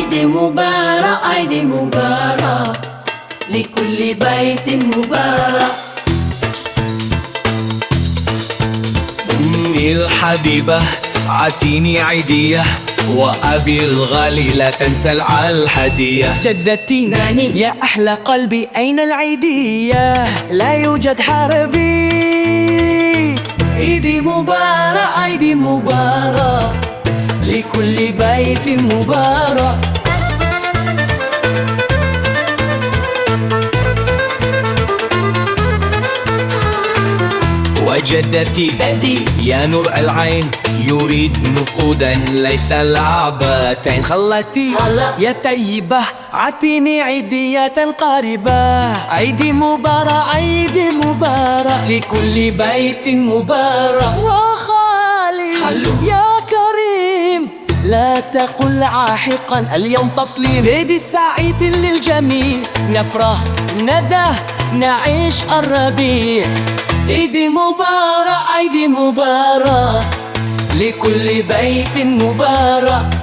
عيد مبارك عيد مبارك لكل بيت مبارك. أمي الحبيبة عطيني عيدية، وأبي الغالي لا تنسى الهدية. جدتي ناني يا أحلى قلبي أين العيدية؟ لا يوجد حربي. عيد مبارك عيد مبارك لكل بيت مبارك. وجدتي ددي يا نور العين يريد نقودا ليس لعبتين. خالتي صلاة يا طيبة عطيني عيدية قاربة. عيدي مبارك عيدي مبارك لكل بيت مبارك. وخالي خلو يا كريم لا تقل عاحقا اليوم تصليم. عيد السعيد للجميع نفرح ندى نعيش الربيع. عيد مبارك عيد مبارك لكل بيت مبارك.